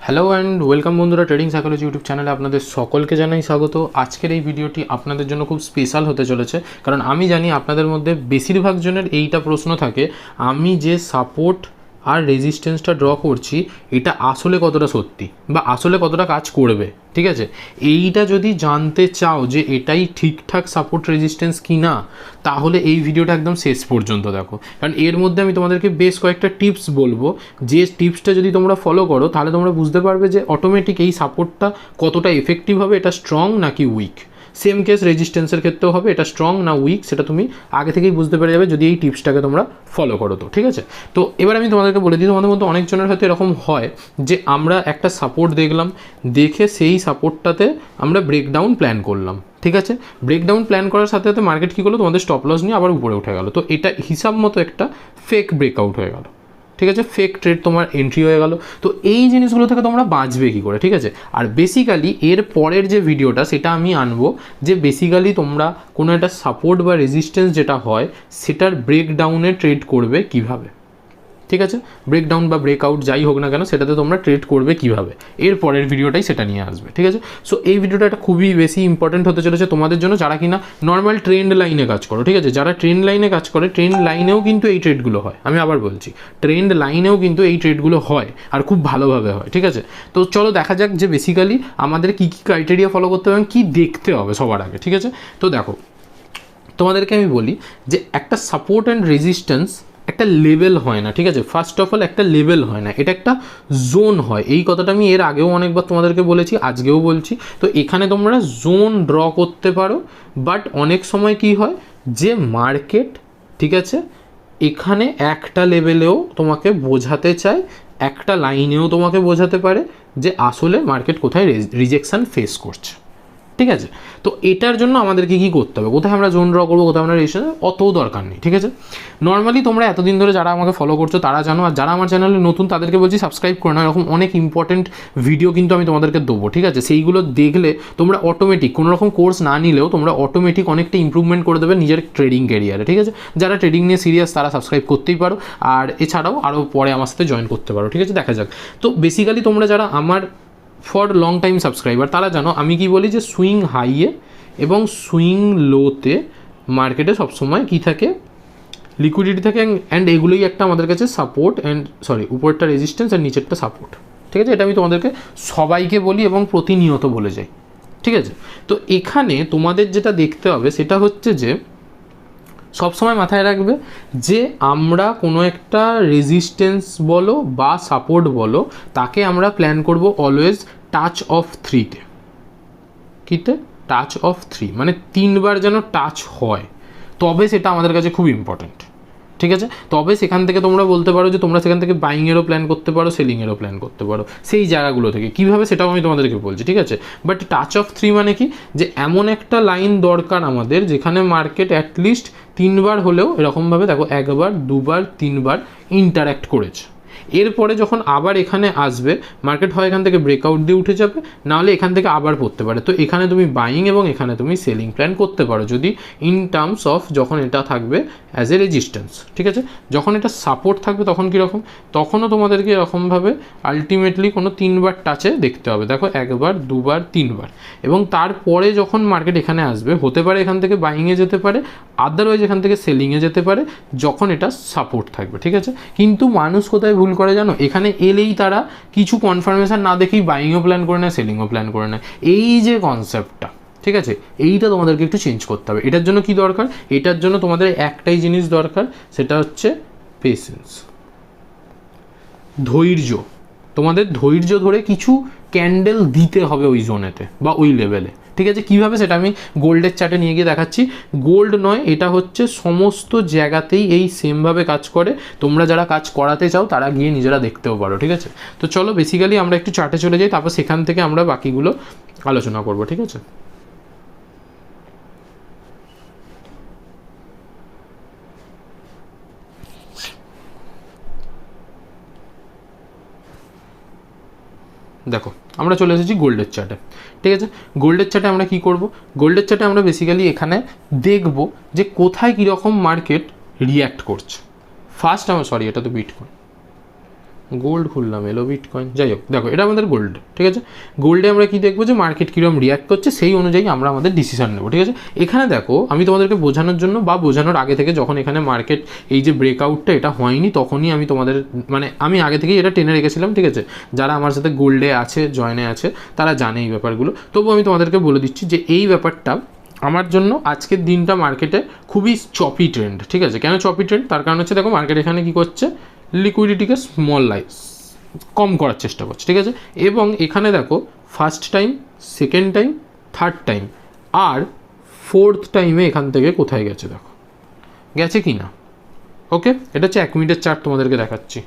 Hello and welcome বন্ধুরা, trading psychology YouTube চ্যানেলে আপনাদের সকলকে জানাই স্বাগত। আজকের এই ভিডিওটি আপনাদের জন্য খুব স্পেশাল হতে চলেছে, কারণ আমি জানি আপনাদের মধ্যে বেশিরভাগ জনের এইটা প্রশ্ন থাকে, আমি যে সাপোর্ট আর রেজিস্ট্যান্সটা ড্র করছি এটা আসলে কতটা সত্যি বা আসলে কতটা কাজ করবে। ঠিক আছে, এইটা যদি জানতে চাও যে এটাই ঠিকঠাক সাপোর্ট রেজিস্ট্যান্স কি না, তাহলে এই ভিডিওটা একদম শেষ পর্যন্ত দেখো, কারণ এর মধ্যে আমি তোমাদেরকে বেশ কয়েকটা টিপস বলবো, যে টিপসটা যদি তোমরা ফলো করো তাহলে তোমরা বুঝতে পারবে যে অটোমেটিক এই সাপোর্টটা কতটা এফেক্টিভ হবে, এটা স্ট্রং নাকি উইক। সেম কেস রেজিস্ট্যান্সের ক্ষেত্রেও হবে, এটা স্ট্রং না উইক সেটা তুমি আগে থেকেই বুঝতে পেরে যাবে যদি এই টিপসটাকে তোমরা ফলো করো। তো ঠিক আছে, তো এবার আমি তোমাদেরকে বলে দিই, তোমাদের মধ্যে অনেকজনের হয়তো এরকম হয় যে আমরা একটা সাপোর্ট দেখলাম, দেখে সেই সাপোর্টটাতে আমরা ব্রেকডাউন প্ল্যান করলাম। ঠিক আছে, ব্রেকডাউন প্ল্যান করার সাথে সাথে মার্কেট কী করলো, তোমাদের স্টপ লস নিয়ে আবার উপরে উঠে গেল। তো এটা হিসাব মতো একটা ফেক ব্রেকআউট হয়ে গেল। ঠিক আছে, ফেক ট্রেড তোমার এন্ট্রি হয়ে গেল। তো এই জিনিসগুলো থেকে তোমরা বাঁচবে কী করে? ঠিক আছে, আর বেসিক্যালি এর পরের যে ভিডিওটা সেটা আমি আনবো, যে বেসিক্যালি তোমরা কোনো একটা সাপোর্ট বা রেজিস্ট্যান্স যেটা হয় সেটার ব্রেকডাউনে ট্রেড করবে কিভাবে। ঠিক আছে, ব্রেকডাউন বা ব্রেকআউট যাই হোক না কেন, সেটাতে তোমরা ট্রেড করবে কিভাবে, এর পরের ভিডিওটাই সেটা নিয়ে আসবে। ঠিক আছে, সো এই ভিডিওটা একটা খুবই বেশি ইম্পর্টেন্ট হতে চলেছে তোমাদের জন্য, যারা কিনা নর্মাল ট্রেন্ড লাইনে কাজ করো। ঠিক আছে, যারা ট্রেন্ড লাইনে কাজ করে, ট্রেন্ড লাইনেও কিন্তু এই ট্রেডগুলো হয়। আমি আবার বলছি, ট্রেন্ড লাইনেও কিন্তু এই ট্রেডগুলো হয়, আর খুব ভালোভাবে হয়। ঠিক আছে, তো চলো দেখা যাক যে বেসিক্যালি আমাদের কী কী ক্রাইটেরিয়া ফলো করতে হবে এবং কী দেখতে হবে সবার আগে। ঠিক আছে, তো দেখো তোমাদেরকে আমি বলি যে একটা সাপোর্ট অ্যান্ড রেজিস্ট্যান্স একটা লেভেল হয় না। ঠিক আছে, ফার্স্ট অফ অল একটা লেভেল হয় না, এটা একটা জোন হয়। এই কথাটা আমি এর আগেও অনেকবার তোমাদেরকে বলেছি, আজকেও বলছি। তো এখানে তোমরা জোন ড্র করতে পারো, বাট অনেক সময় কি হয় যে মার্কেট, ঠিক আছে, এখানে একটা লেভেলেও তোমাকে বোঝাতে চায়, একটা লাইনেও তোমাকে বোঝাতে পারে যে আসলে মার্কেট কোথায় রিজেকশান ফেস করছে। ঠিক আছে, তো এটার জন্য আমাদেরকে কী করতে হবে, কোথায় আমরা জোন ড্র করবো, কোথায় আমরা রেজিস্ট্রেশন, অতও দরকার নেই। ঠিক আছে, নর্মালি তোমরা এতদিন ধরে যারা আমাকে ফলো করছো তারা জানো, আর যারা আমার চ্যানেলে নতুন তাদেরকে বলছি সাবস্ক্রাইব করে নাও। এরকম অনেক ইম্পর্টেন্ট ভিডিও কিন্তু আমি তোমাদেরকে দেবো। ঠিক আছে, সেইগুলো দেখলে তোমরা অটোমেটিক, কোনো রকম কোর্স না নিলেও তোমরা অটোমেটিক অনেকটা ইম্প্রুভমেন্ট করে দেবে নিজের ট্রেডিং ক্যারিয়ারে। ঠিক আছে, যারা ট্রেডিং নিয়ে সিরিয়াস তারা সাবস্ক্রাইব করতেই পারো, আর এছাড়াও আরও পরে আমার সাথে জয়েন করতে পারো। ঠিক আছে, দেখা যাক। তো বেসিক্যালি তোমরা যারা আমার ফর লং টাইম সাবস্ক্রাইবার তারা জানো আমি কি বলি, যে সুইং হাইয়ে এবং সুইং লোতে মার্কেটে সবসময় কী থাকে, লিকুইডিটি থাকে, অ্যান্ড এগুলোই একটা আমাদের কাছে সাপোর্ট অ্যান্ড উপরটা রেজিস্ট্যান্স আর নিচেরটা সাপোর্ট। ঠিক আছে, এটা আমি তোমাদেরকে সবাইকে বলি এবং প্রতিনিয়ত বলে যাই। ঠিক আছে, তো এখানে তোমাদের যেটা দেখতে হবে সেটা হচ্ছে যে সবসময় মাথায় রাখবে যে আমরা কোনো একটা রেজিস্ট্যান্স বলো বা সাপোর্ট বলো, তাকে আমরা প্ল্যান করব অলওয়েজ টাচ অফ থ্রিতে। কিতে? টাচ অফ থ্রি, মানে তিনবার যেন টাচ হয়, তবে সেটা আমাদের কাছে খুব ইম্পর্ট্যান্ট। ঠিক আছে, তবে সেখান থেকে তোমরা বলতে পারো যে তোমরা সেখান থেকে বাইংয়েরও প্ল্যান করতে পারো, সেলিংয়েরও প্ল্যান করতে পারো, সেই জায়গাগুলো থেকে কীভাবে সেটাও আমি তোমাদেরকে বলছি। ঠিক আছে, বাট টাচ অফ থ্রি মানে কি, যে এমন একটা লাইন দরকার আমাদের যেখানে মার্কেট অ্যাটলিস্ট তিনবার হলেও এরকমভাবে দেখো, একবার দুবার তিনবার ইন্টারঅ্যাক্ট করেছে। এরপরে যখন আবার এখানে আসবে মার্কেট, হয় এখান থেকে ব্রেকআউট দিয়ে উঠে যাবে, নাহলে এখান থেকে আবার পড়তে পারে। তো এখানে তুমি বাইং এবং এখানে তুমি সেলিং প্ল্যান করতে পারো, যদি ইন টার্মস অফ যখন এটা থাকবে অ্যাজ এ রেজিস্ট্যান্স। ঠিক আছে, যখন এটা সাপোর্ট থাকবে তখন কীরকম, তখনও তোমাদেরকে এরকমভাবে আলটিমেটলি কোনো তিনবার টাচে দেখতে হবে। দেখো, একবার দুবার তিনবার, এবং তারপরে যখন মার্কেট এখানে আসবে, হতে পারে এখান থেকে বাইংয়ে যেতে পারে, আদারওয়াইজ এখান থেকে সেলিংয়ে যেতে পারে যখন এটা সাপোর্ট থাকবে। ঠিক আছে, কিন্তু মানুষ কোথায় ভুল করে জানো, এখানে এলেই তারা কিছু কনফার্মেশন না দেখেই বাইংও প্ল্যান করে নেয়, সেলিংও প্ল্যান করে নেয়। এই যে কনসেপ্টটা, ঠিক আছে, এইটা তোমাদেরকে একটু চেঞ্জ করতে হবে। এটার জন্য কি দরকার, এটার জন্য তোমাদের একটাই জিনিস দরকার, সেটা হচ্ছে পেশেন্স, ধৈর্য। তোমাদের ধৈর্য ধরে কিছু ক্যান্ডেল দিতে হবে ওই জোনেতে বা ওই লেভেলে। ঠিক আছে, কীভাবে সেটা আমি গোল্ডের চার্টে নিয়ে গিয়ে দেখাচ্ছি। গোল্ড নয়, এটা হচ্ছে সমস্ত জায়গাতেই এই সেমভাবে কাজ করে। তোমরা যারা কাজ করাতে চাও তারা গিয়ে নিজেরা দেখতেও পারো। ঠিক আছে, তো চলো বেসিক্যালি আমরা একটু চার্টে চলে যাই, তারপর সেখান থেকে আমরা বাকিগুলো আলোচনা করবো। ঠিক আছে, দেখো আমরা চলে এসেছি গোল্ডের চার্টে। ঠিক আছে, গোল্ডের চার্টে আমরা কি করব, গোল্ডের চার্টে আমরা বেসিক্যালি এখানে দেখব যে কোথায় কীরকম মার্কেট রিয়্যাক্ট করছে। ফার্স্ট এটা তো বিটকয়েন। গোল্ড খুললাম, এলো বিটকয়েন, যাই হোক দেখো এটা আমাদের গোল্ড, ঠিক আছে। গোল্ডে আমরা কি দেখবো যে মার্কেট কীরকম রিয়াক্ট করছে, সেই অনুযায়ী আমরা আমাদের ডিসিশন নেবো, ঠিক আছে। এখানে দেখো আমি তোমাদেরকে বোঝানোর জন্য বা বোঝানোর আগে থেকে, যখন এখানে মার্কেট এই যে ব্রেকআউটটা এটা হয়নি, তখনই আমি তোমাদের মানে আমি আগে থেকেই এটা টেনে রেখেছিলাম, ঠিক আছে। যারা আমার সাথে গোল্ডে আছে, জয়েনে আছে, তারা জানে এই ব্যাপারগুলো। তবু আমি তোমাদেরকে বলে দিচ্ছি যে এই ব্যাপারটা আমার জন্য আজকের দিনটা মার্কেটে খুবই চপি ট্রেন্ড, ঠিক আছে। কেন চপি ট্রেন্ড? তার কারণ হচ্ছে দেখো মার্কেট এখানে কি করছে, লিকুইডিটিকে কম করার চেষ্টা করছে, ঠিক আছে। এবং এখানে দেখো first time, second time, third time আর ফোর্থ টাইমে এখান থেকে কোথায় গেছে দেখো, গেছে কি না। ওকে, এটা হচ্ছে 1 মিনিটের চার্ট তোমাদেরকে দেখাচ্ছি।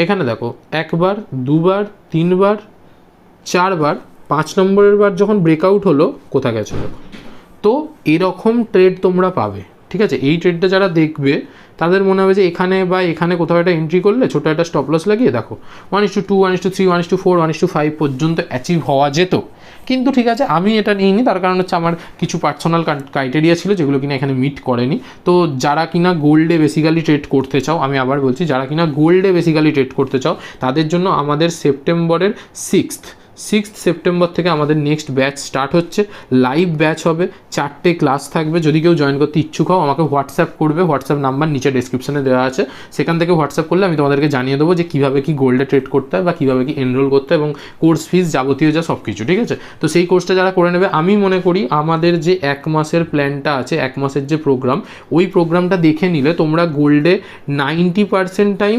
এখানে দেখো একবার, দুবার, তিনবার, চারবার, 5 নম্বরের বার যখন ব্রেকআউট হলো কোথায় গেছে দেখো। তো এরকম ট্রেড তোমরা পাবে, ঠিক আছে। এই ট্রেডটা যারা দেখবে তাদের মনে হবে যে এখানে বা এখানে কোথাও একটা এন্ট্রি করলে ছোটো একটা স্টপ লস লাগিয়ে দেখো 1:2, 1:3, 1:4, 1:5 পর্যন্ত অ্যাচিভ হওয়া যেত। কিন্তু ঠিক আছে, আমি এটা নিইনি, তার কারণ হচ্ছে আমার কিছু পার্সোনাল ক্রাইটেরিয়া ছিল যেগুলো কিনা এখানে মিট করেনি। তো যারা কিনা গোল্ডে বেসিক্যালি ট্রেড করতে চাও, আমি আবার বলছি, যারা কিনা গোল্ডে বেসিক্যালি ট্রেড করতে চাও তাদের জন্য আমাদের সেপ্টেম্বরের 6 সেপ্টেম্বর থেকে আমাদের নেক্সট ব্যাচ স্টার্ট হচ্ছে। লাইভ ব্যাচ হবে, 4টে ক্লাস থাকবে। যদি কেউ জয়েন করতে ইচ্ছুক হও আমাকে হোয়াটসঅ্যাপ করবে, হোয়াটসঅ্যাপ নাম্বার নিচে ডেসক্রিপশনে দেওয়া আছে, সেখান থেকে হোয়াটসঅ্যাপ করলে আমি তোমাদেরকে জানিয়ে দেবো যে কীভাবে কি গোল্ডে ট্রেড করতে হয় বা কীভাবে কি এনরোল করতে হয় এবং কোর্স ফিস যাবতীয় যা সব কিছু, ঠিক আছে। তো সেই কোর্সটা যারা করে নেবে, আমি মনে করি আমাদের যে 1 মাসের প্ল্যানটা আছে, 1 মাসের যে প্রোগ্রাম, ওই প্রোগ্রামটা দেখে নিলে তোমরা গোল্ডে 90% টাইম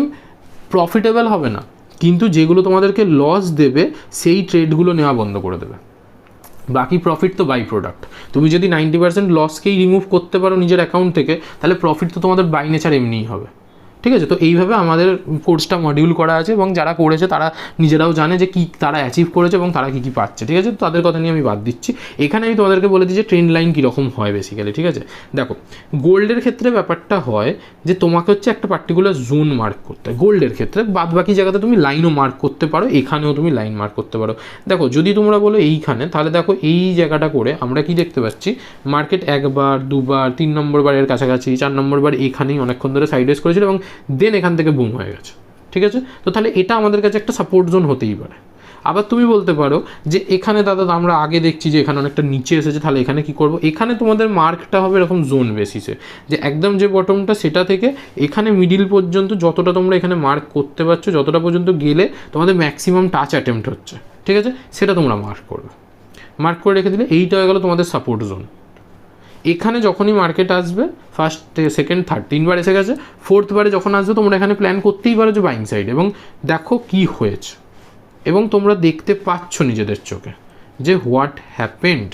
প্রফিটেবল হবে না, কিন্তু যেগুলো তোমাদেরকে লস দেবে সেই ট্রেডগুলো নেওয়া বন্ধ করে দেবে। বাকি প্রফিট তো বাই প্রোডাক্ট। তুমি যদি 90% লসকেই রিমুভ করতে পারো নিজের অ্যাকাউন্ট থেকে, তাহলে প্রফিট তো তোমাদের বাই নেচার এমনিই হবে, ঠিক আছে। তো এইভাবে আমাদের কোর্সটা মডিউল করা আছে এবং যারা করেছে তারা নিজেরাও জানে যে কী তারা অ্যাচিভ করেছে এবং তারা কী কী পাচ্ছে, ঠিক আছে। তাদের কথা নিয়ে আমি বাদ দিচ্ছি। এখানে আমি তোমাদেরকে বলে দিই যে ট্রেন্ড লাইন কীরকম হয় বেসিক্যালি, ঠিক আছে। দেখো গোল্ডের ক্ষেত্রে ব্যাপারটা হয় যে তোমাকে হচ্ছে একটা পার্টিকুলার জোন মার্ক করতে হয় গোল্ডের ক্ষেত্রে, বাদ বাকি জায়গাতে তুমি লাইনও মার্ক করতে পারো, এখানেও তুমি লাইন মার্ক করতে পারো। দেখো যদি তোমরা বলো এইখানে, তাহলে দেখো এই জায়গাটা করে আমরা কি দেখতে পাচ্ছি, মার্কেট একবার, দুবার, 3 নম্বর বারের কাছাকাছি, 4 নম্বর বার এখানেই অনেকক্ষণ ধরে সাইডওয়েজ করেছিল এবং দেন এখান থেকে বুম হয়ে গেছে, ঠিক আছে। তো তাহলে এটা আমাদের কাছে একটা সাপোর্ট জোন হতেই পারে। আবার তুমি বলতে পারো যে এখানে দাদা আমরা আগে দেখছি যে এখানে অনেকটা নিচে এসেছে, তাহলে এখানে কি করব, এখানে তোমাদের মার্কটা হবে এরকম জোন বেসিসে, যে একদম যে বটমটা সেটা থেকে এখানে মিডিল পর্যন্ত যতটা তোমরা এখানে মার্ক করতে পারছো, যতটা পর্যন্ত গেলে তোমাদের ম্যাক্সিমাম টাচ অ্যাটেম্প্ট হচ্ছে, ঠিক আছে, সেটা তোমরা মার্ক করবে। মার্ক করে রেখে দিলে এইটা হয়ে গেল তোমাদের সাপোর্ট জোন। এখানে যখনই মার্কেট আসবে, ফার্স্ট, সেকেন্ড, থার্ড, 3বার এসে গেছে, 4th বারে যখন আসবে তোমরা এখানে প্ল্যান করতেই পারো যে বাইং সাইড, এবং দেখো কি হয়েছে এবং তোমরা দেখতে পাচ্ছ নিজেদের চোখে যে হোয়াট হ্যাপেন্ড।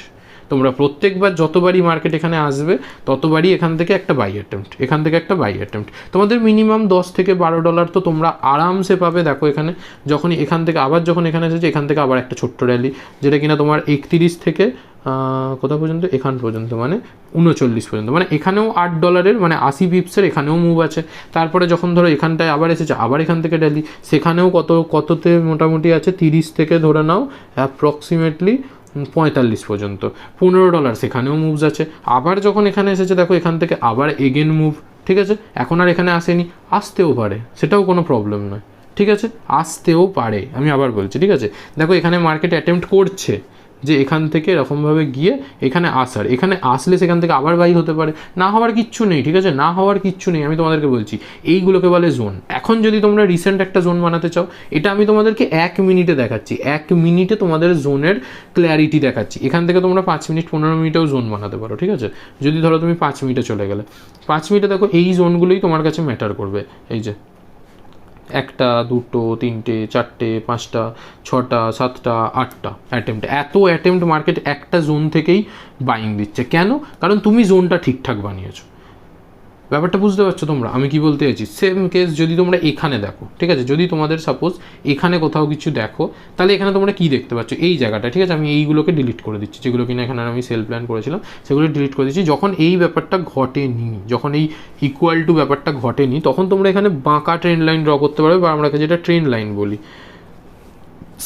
তোমরা প্রত্যেকবার যতবারই মার্কেট এখানে আসবে ততবারই এখান থেকে একটা বাই অ্যাটেম্প্ট, এখান থেকে একটা বাই অ্যাটেম্প্ট, তোমাদের মিনিমাম $10 থেকে $12 তো তোমরা আরামসে পাবে। দেখো এখানে যখনই এখান থেকে আবার যখন এখানে এসেছে, এখান থেকে আবার একটা ছোট্ট র্যালি, যেটা কিনা তোমার 31 থেকে কোথা পর্যন্ত, এখান পর্যন্ত, মানে 39 পর্যন্ত, মানে এখানেও $8 মানে 80 পিপসের এখানেও মুভ আছে। তারপরে যখন ধরো এখানটায় আবার এসেছে, আবার এখান থেকে র্যালি, সেখানেও কততে মোটামুটি আছে 30 থেকে ধরে নাও অ্যাপ্রক্সিমেটলি 45 পর্যন্ত, $15 সেখানেও মুভস আছে। আবার যখন এখানে এসেছে দেখো এখান থেকে আবার এগেন মুভ, ঠিক আছে। এখন আর এখানে আসেনি, আসতেও পারে, সেটাও কোনো প্রবলেম নয়, ঠিক আছে, আসতেও পারে, আমি আবার বলছি, ঠিক আছে। দেখো এখানে মার্কেট অ্যাটেম্প্ট করছে যে এখান থেকে এরকমভাবে গিয়ে এখানে আসার, এখানে আসলে সেখান থেকে আবার বাই হতে পারে, না হওয়ার কিচ্ছু নেই, ঠিক আছে, না হওয়ার কিচ্ছু নেই। আমি তোমাদেরকে বলছি এইগুলোকে বলে জোন। এখন যদি তোমরা রিসেন্ট একটা জোন বানাতে চাও, এটা আমি তোমাদেরকে 1 মিনিটে দেখাচ্ছি, 1 মিনিটে তোমাদের জোনের ক্ল্যারিটি দেখাচ্ছি। এখান থেকে তোমরা 5 মিনিট 15 মিনিটেও জোন বানাতে পারো, ঠিক আছে। যদি ধরো তুমি 5 মিনিটে চলে গেলে, 5 মিনিটে দেখো এই জোনগুলোই তোমার কাছে ম্যাটার করবে। এই যে 1টা, 2টো, 3টে, 4টে, 5টা, 6টা, 7টা, 8টা অ্যাটেম্প্ট, এত অ্যাটেম্প্ট মার্কেট একটা জোন থেকেই বাইং দিচ্ছে। কেন? কারণ তুমি জোনটা ঠিকঠাক বানিয়েছো। ব্যাপারটা বুঝতে পারছো তোমরা আমি কি বলতে চাইছি? সেম কেস যদি তোমরা এখানে দেখো, ঠিক আছে, যদি তোমাদের সাপোজ এখানে কোথাও কিছু দেখো, তাহলে এখানে তোমরা কি দেখতে পাচ্ছ, এই জায়গাটা, ঠিক আছে, আমি এইগুলোকে ডিলিট করে দিচ্ছি, যেগুলো কিনা এখানে আমি সেল প্ল্যান করেছিলাম সেগুলো ডিলিট করে দিচ্ছি। যখন এই ব্যাপারটা ঘটেনি, যখন এই ইকুয়াল টু ব্যাপারটা ঘটেনি, তখন তোমরা এখানে বাঁকা ট্রেন্ড লাইন ড্র করতে পারবে, বা আমরা যেটা ট্রেন্ড লাইন বলি।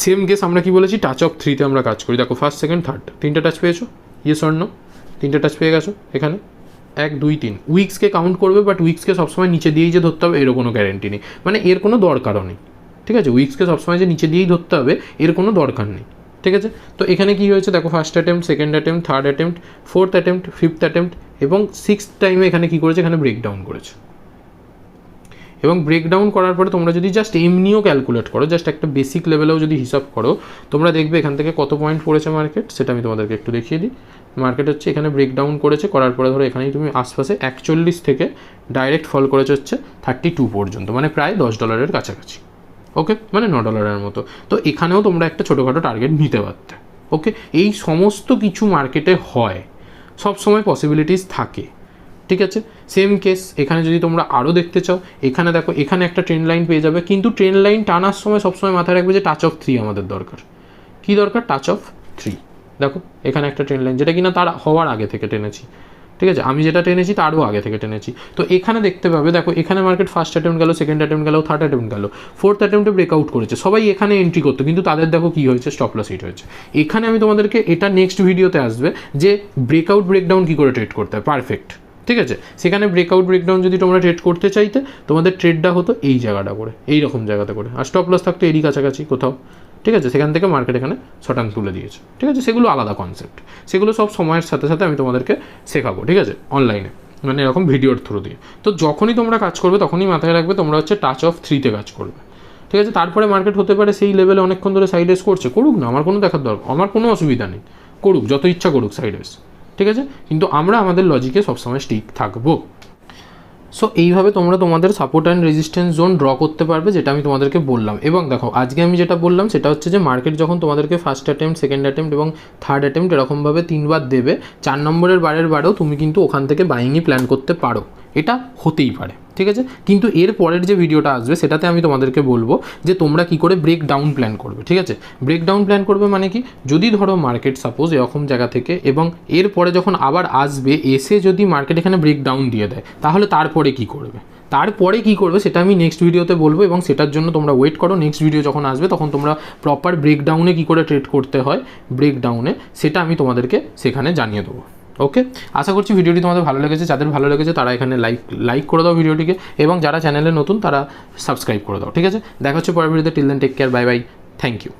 সেম কেস আমরা কি বলেছি, টাচ অফ 3তে আমরা কাজ করি। দেখো ফার্স্ট, সেকেন্ড, থার্ড, 3টে টাচ পেয়েছো, ইয়েস অর নো, 3টে টাচ পেয়ে গেছো। এখানে 1, 2, 3 উইক্সকে কাউন্ট করবে, বাট উইক্সকে সবসময় নিচে দিয়েই যে ধরতে হবে এরও কোনো গ্যারেন্টি নেই, মানে এর কোনো দরকারও নেই, ঠিক আছে, উইক্সকে সবসময় যে নিচে দিয়েই ধরতে হবে এর কোনো দরকার নেই। ঠিক আছে, তো এখানে কি হয়েছে দেখো, first attempt, second attempt, third attempt, fourth attempt, fifth attempt এবং সিক্সথ টাইমে এখানে কী করেছে, এখানে ব্রেকডাউন করেছে। এবং ব্রেকডাউন করার পরে তোমরা যদি জাস্ট এমনিও ক্যালকুলেট করো, জাস্ট একটা বেসিক লেভেলেও যদি হিসাব করো, তোমরা দেখবে এখান থেকে কত পয়েন্ট পড়েছে মার্কেট, সেটা আমি তোমাদেরকে একটু দেখিয়ে দিই। মার্কেট হচ্ছে এখানে ব্রেকডাউন করেছে, করার পরে ধরো এখানেই তুমি আশপাশে 41 থেকে ডাইরেক্ট ফল করেছে হচ্ছে 32 পর্যন্ত, মানে প্রায় $10 কাছাকাছি। ওকে, মানে $9 মতো। তো এখানেও তোমরা একটা ছোটোখাটো টার্গেট নিতে পারতে। ওকে, এই সমস্ত কিছু মার্কেটে হয়, সব সময় পসিবিলিটিস থাকে। ঠিক আছে, সেম কেস এখানে যদি তোমরা আরও দেখতে চাও, এখানে দেখো এখানে একটা ট্রেন্ড লাইন পেয়ে যাবে, কিন্তু ট্রেন্ড লাইন টানার সময় সবসময় মাথায় রাখবে যে টাচ অফ 3 আমাদের দরকার। কী দরকার? Touch of 3। দেখো এখানে একটা ট্রেন্ড লাইন, যেটা কিনা তার হওয়ার আগে থেকে টেনেছি। ঠিক আছে, আমি যেটা টেনেছি তারও আগে থেকে টেনেছি। তো এখানে দেখতে পাবে, দেখো এখানে মার্কেট ফার্স্ট অ্যাটেম্প্ট গেল, সেকেন্ড অ্যাটেম্প্ট গেল, থার্ড অ্যাটেম্প্ট গেল, ফোর্থ অ্যাটেম্প্টে ব্রেকআউট করেছে, সবাই এখানে এন্ট্রি করতো, কিন্তু তাদের দেখো কী হয়েছে, স্টপ লস হিট হয়েছে। এখানে আমি তোমাদেরকে এটা নেক্সট ভিডিওতে আসবে যে ব্রেকআউট ব্রেকডাউন কী করে ট্রেড করতে হয় পারফেক্ট। ঠিক আছে, সেখানে ব্রেকআউট ব্রেকডাউন যদি তোমরা ট্রেড করতে চাইতে, তোমাদের ট্রেডটা হতো এই জায়গাটা করে, এই রকম জায়গাতে করে, আর স্টপ লস থাকতো এরই কাছাকাছি কোথাও। ঠিক আছে, সেখান থেকে মার্কেট এখানে শটান তুলে দিয়েছে। ঠিক আছে, সেগুলো আলাদা কনসেপ্ট, সেগুলো সব সময়ের সাথে সাথে আমি তোমাদেরকে শেখাবো। ঠিক আছে, অনলাইনে, মানে এরকম ভিডিওর থ্রু দিয়ে। তো যখনই তোমরা কাজ করবে তখনই মাথায় রাখবে তোমরা হচ্ছে টাচ অফ 3-তে কাজ করবে। ঠিক আছে, তারপরে মার্কেট হতে পারে সেই লেভেলে অনেকক্ষণ ধরে সাইড রেস করছে, করুক না, আমার কোনো দেখার দরকার, আমার কোনো অসুবিধা নেই, করুক, যত ইচ্ছা করুক সাইড রেস। ঠিক আছে, কিন্তু আমরা আমাদের লজিকে সবসময় স্টিক থাকবো। সো এইভাবে তোমরা তোমাদের support and resistance zone draw করতে পারবে, যেটা আমি তোমাদেরকে বললাম। এবং দেখো আজকে আমি যেটা বললাম সেটা হচ্ছে যে মার্কেট যখন তোমাদেরকে ফার্স্ট অ্যাটেম্প্ট, সেকেন্ড অ্যাটেম্প্ট এবং থার্ড অ্যাটেম্প্ট এরকমভাবে 3 বার দেবে, 4 নম্বরের বারেও তুমি কিন্তু ওখান থেকে বাইংই প্ল্যান করতে পারো, এটা হতেই পারে। ঠিক আছে, কিন্তু এর পরের যে ভিডিওটা আসবে সেটাতে আমি তোমাদেরকে বলবো যে তোমরা কি করে ব্রেক ডাউন প্ল্যান করবে। ঠিক আছে, ব্রেক ডাউন প্ল্যান করবে মানে কি, যদি ধরো মার্কেট সাপোজ এরকম জায়গা থেকে, এবং এরপরে যখন আবার আসবে, এসে যদি মার্কেট এখানে ব্রেক ডাউন দিয়ে দেয়, তাহলে তারপরে কি করবে, সেটা আমি নেক্সট ভিডিওতে বলবো। এবং সেটার জন্য তোমরা ওয়েট করো, নেক্সট ভিডিও যখন আসবে তখন তোমরা প্রপার ব্রেকডাউনে কী করে ট্রেড করতে হয়, ব্রেকডাউনে, সেটা আমি তোমাদেরকে সেখানে জানিয়ে দেবো। ওকে, আশা করছি ভিডিওটি তোমাদের ভালো লেগেছে। যাদের ভালো লেগেছে তারা এখানে লাইক করে দাও ভিডিওটিকে, এবং যারা চ্যানেলে নতুন তারা সাবস্ক্রাইব করে দাও। ঠিক আছে, দেখা হচ্ছে পরের ভিডিওতে। Till then take care, bye bye, thank you.